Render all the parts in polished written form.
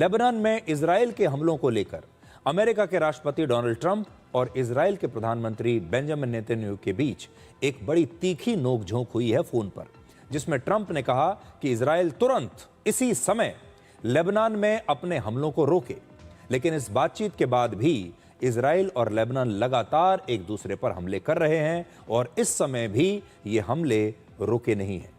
Lebanon में Israel के हमलों को लेकर अमेरिका के राष्ट्रपति डोनाल्ड ट्रंप और इजराइल के प्रधानमंत्री बेंजामिन नेतन्याहू के बीच एक बड़ी तीखी नोकझोंक हुई है फोन पर, जिसमें ट्रंप ने कहा कि इजराइल तुरंत इसी समय लेबनान में अपने हमलों को रोके। लेकिन इस बातचीत के बाद भी इजराइल और लेबनान लगातार एक दूसरे पर हमले कर रहे हैं और इस समय भी ये हमले रुके नहीं हैं।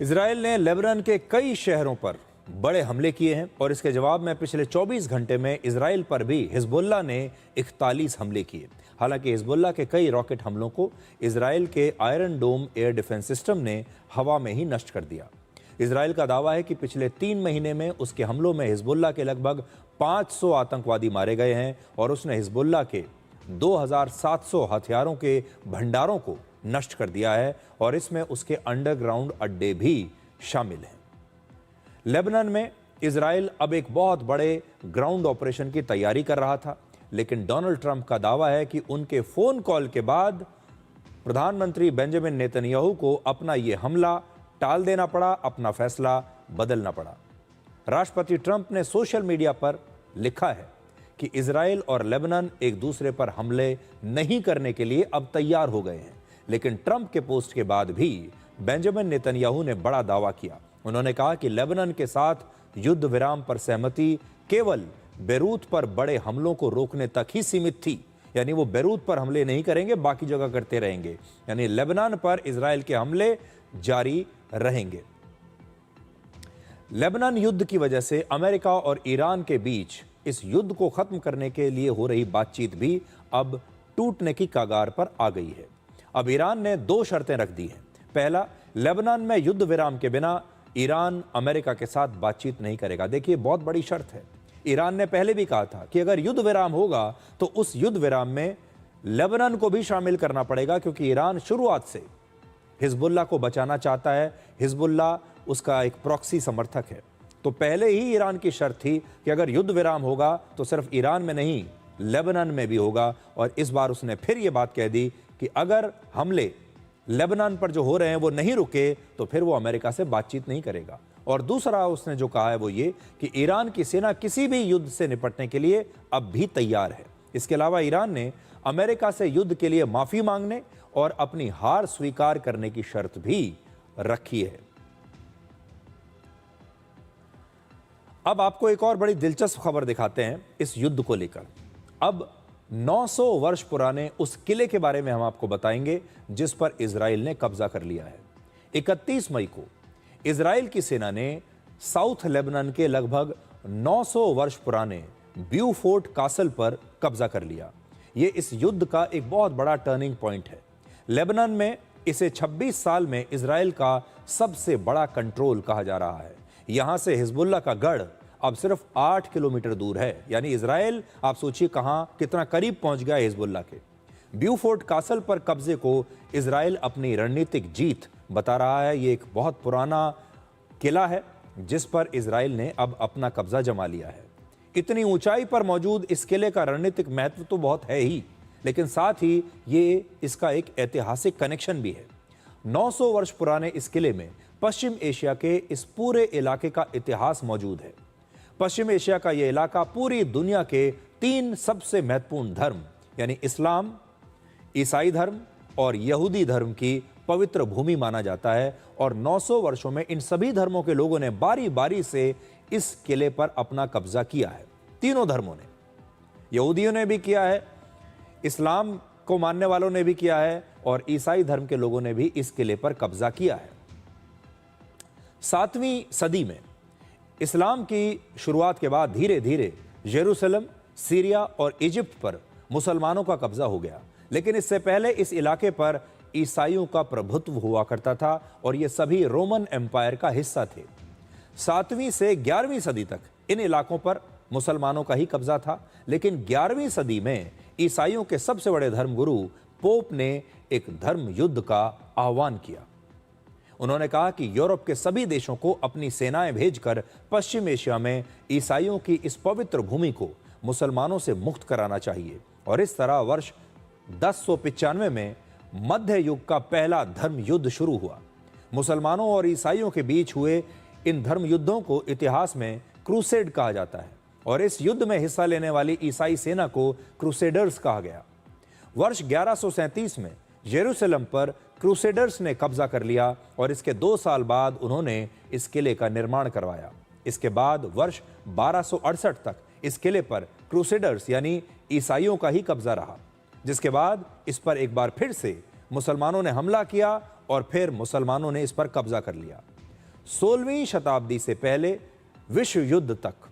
इजराइल ने लेबनान के कई शहरों पर बड़े हमले किए हैं और इसके जवाब में पिछले 24 घंटे में इजराइल पर भी हिजबुल्लाह ने 41 हमले किए। हालांकि हिजबुल्लाह के कई रॉकेट हमलों को इजराइल के आयरन डोम एयर डिफेंस सिस्टम ने हवा में ही नष्ट कर दिया। इजराइल का दावा है कि पिछले 3 महीने में उसके हमलों में हिजबुल्लाह के लगभग 500 आतंकवादी मारे गए हैं और उसने हिजबुल्लाह के 2700 हथियारों के भंडारों को नष्ट कर दिया है और इसमें उसके अंडरग्राउंड अड्डे भी शामिल हैं। लेबनान में इजराइल अब एक बहुत बड़े ग्राउंड ऑपरेशन की तैयारी कर रहा था, लेकिन डोनाल्ड ट्रंप का दावा है कि उनके फोन कॉल के बाद प्रधानमंत्री बेंजामिन नेतन्याहू को अपना यह हमला टाल देना पड़ा, अपना फैसला बदलना पड़ा। राष्ट्रपति ट्रंप ने सोशल मीडिया पर लिखा है कि इजराइल और लेबनान एक दूसरे पर हमले नहीं करने के लिए अब तैयार हो गए हैं। लेकिन ट्रंप के पोस्ट के बाद भी बेंजामिन नेतन्याहू ने बड़ा दावा किया। उन्होंने कहा कि लेबनान के साथ युद्ध विराम पर सहमति केवल बेरूत पर बड़े हमलों को रोकने तक ही सीमित थी, यानी वो बेरूत पर हमले नहीं करेंगे, बाकी जगह करते रहेंगे, यानी लेबनान पर इजराइल के हमले जारी रहेंगे। लेबनान युद्ध की वजह से अमेरिका और ईरान के बीच इस युद्ध को खत्म करने के लिए हो रही बातचीत भी अब टूटने की कगार पर आ गई है। अब ईरान ने 2 शर्तें रख दी हैं। पहला, लेबनान में युद्ध विराम के बिना ईरान अमेरिका के साथ बातचीत नहीं करेगा। देखिए, बहुत बड़ी शर्त है। ईरान ने पहले भी कहा था कि अगर युद्ध विराम होगा तो उस युद्ध विराम में लेबनान को भी शामिल करना पड़ेगा, क्योंकि ईरान शुरुआत से हिजबुल्लाह को बचाना चाहता है। हिजबुल्लाह उसका एक प्रॉक्सी समर्थक है। तो पहले ही ईरान की शर्त थी कि अगर युद्ध विराम होगा तो सिर्फ ईरान में नहीं, लेबनान में भी होगा। और इस बार उसने फिर यह बात कह दी कि अगर हमले लेबनान पर जो हो रहे हैं वो नहीं रुके तो फिर वो अमेरिका से बातचीत नहीं करेगा। और दूसरा उसने जो कहा है वो ये कि ईरान की सेना किसी भी युद्ध से निपटने के लिए अब भी तैयार है। इसके अलावा ईरान ने अमेरिका से युद्ध के लिए माफी मांगने और अपनी हार स्वीकार करने की शर्त भी रखी है। अब आपको एक और बड़ी दिलचस्प खबर दिखाते हैं इस युद्ध को लेकर। अब 900 वर्ष पुराने उस किले के बारे में हम आपको बताएंगे जिस पर इजराइल ने कब्जा कर लिया है। 31 मई को इजराइल की सेना ने साउथ लेबनान के लगभग 900 वर्ष पुराने ब्यूफोर्ट कासल पर कब्जा कर लिया। यह इस युद्ध का एक बहुत बड़ा टर्निंग पॉइंट है। लेबनान में इसे 26 साल में इजराइल का सबसे बड़ा कंट्रोल कहा जा रहा है। यहां से हिजबुल्लाह का गढ़ अब सिर्फ 8 किलोमीटर दूर है, यानी इजराइल आप सोचिए कहां कितना करीब पहुंच गया हिजबुल्लाह के। ब्यूफोर्ट कासल पर कब्जे को इजराइल अपनी रणनीतिक जीत बता रहा है। ये एक बहुत पुराना किला है जिस पर इजराइल ने अब अपना कब्जा जमा लिया है। इतनी ऊंचाई पर मौजूद इस किले का रणनीतिक महत्व तो बहुत है ही, लेकिन साथ ही ये इसका एक ऐतिहासिक कनेक्शन भी है। 900 वर्ष पुराने इस किले में पश्चिम एशिया के इस पूरे इलाके का इतिहास मौजूद है। पश्चिम एशिया का यह इलाका पूरी दुनिया के 3 सबसे महत्वपूर्ण धर्म यानी इस्लाम, ईसाई धर्म और यहूदी धर्म की पवित्र भूमि माना जाता है। और 900 वर्षों में इन सभी धर्मों के लोगों ने बारी बारी से इस किले पर अपना कब्जा किया है। तीनों धर्मों ने, यहूदियों ने भी किया है, इस्लाम को मानने वालों ने भी किया है और ईसाई धर्म के लोगों ने भी इस किले पर कब्जा किया है। 7वीं सदी में इस्लाम की शुरुआत के बाद धीरे धीरे यरूशलेम, सीरिया और इजिप्ट पर मुसलमानों का कब्जा हो गया, लेकिन इससे पहले इस इलाके पर ईसाइयों का प्रभुत्व हुआ करता था और ये सभी रोमन एम्पायर का हिस्सा थे। 7वीं से 11वीं सदी तक इन इलाकों पर मुसलमानों का ही कब्जा था, लेकिन 11वीं सदी में ईसाइयों के सबसे बड़े धर्मगुरु पोप ने एक धर्म युद्ध का आह्वान किया। उन्होंने कहा कि यूरोप के सभी देशों को अपनी सेनाएं भेजकर पश्चिम एशिया में ईसाइयों की इस पवित्र भूमि को मुसलमानों से मुक्त कराना चाहिए। और इस तरह वर्ष 1095 में मध्य युग का पहला धर्म युद्ध शुरू हुआ। मुसलमानों और ईसाइयों के बीच हुए इन धर्म युद्धों को इतिहास में क्रूसेड कहा जाता है और इस युद्ध में हिस्सा लेने वाली ईसाई सेना को क्रूसेडर्स कहा गया। वर्ष 1137 में यरूशलेम पर क्रूसेडर्स ने कब्जा कर लिया और इसके 2 साल बाद उन्होंने इस किले का निर्माण करवाया। इसके बाद वर्ष 1268 तक इस किले पर क्रूसेडर्स यानी ईसाइयों का ही कब्जा रहा, जिसके बाद इस पर एक बार फिर से मुसलमानों ने हमला किया और फिर मुसलमानों ने इस पर कब्जा कर लिया। 16वीं शताब्दी से पहले विश्व युद्ध तक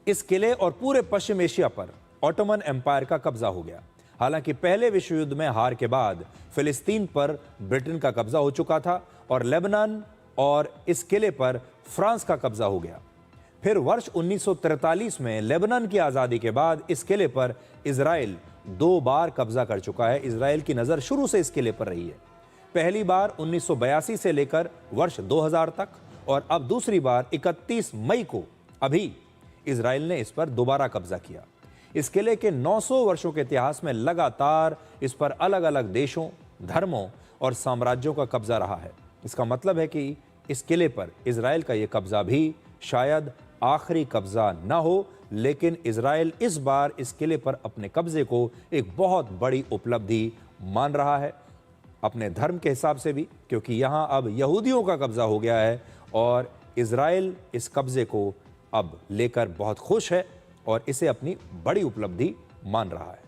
इस किले और पूरे पश्चिम एशिया पर ऑटोमन एम्पायर का कब्जा हो गया। हालांकि पहले विश्व युद्ध में हार के बाद फिलिस्तीन पर ब्रिटेन का कब्जा हो चुका था और लेबनान और इस किले पर फ्रांस का कब्जा हो गया। फिर वर्ष 1943 में लेबनान की आज़ादी के बाद इस किले पर इजराइल 2 बार कब्जा कर चुका है। इजराइल की नज़र शुरू से इस किले पर रही है, पहली बार 1982 से लेकर वर्ष 2000 तक और अब दूसरी बार 31 मई को अभी इजराइल ने इस पर दोबारा कब्जा किया। इस किले के 900 वर्षों के इतिहास में लगातार इस पर अलग अलग देशों, धर्मों और साम्राज्यों का कब्जा रहा है। इसका मतलब है कि इस किले पर इजराइल का यह कब्जा भी शायद आखिरी कब्जा ना हो, लेकिन इजराइल इस बार इस किले पर अपने कब्जे को एक बहुत बड़ी उपलब्धि मान रहा है, अपने धर्म के हिसाब से भी, क्योंकि यहाँ अब यहूदियों का कब्जा हो गया है और इजराइल इस कब्जे को अब लेकर बहुत खुश है और इसे अपनी बड़ी उपलब्धि मान रहा है।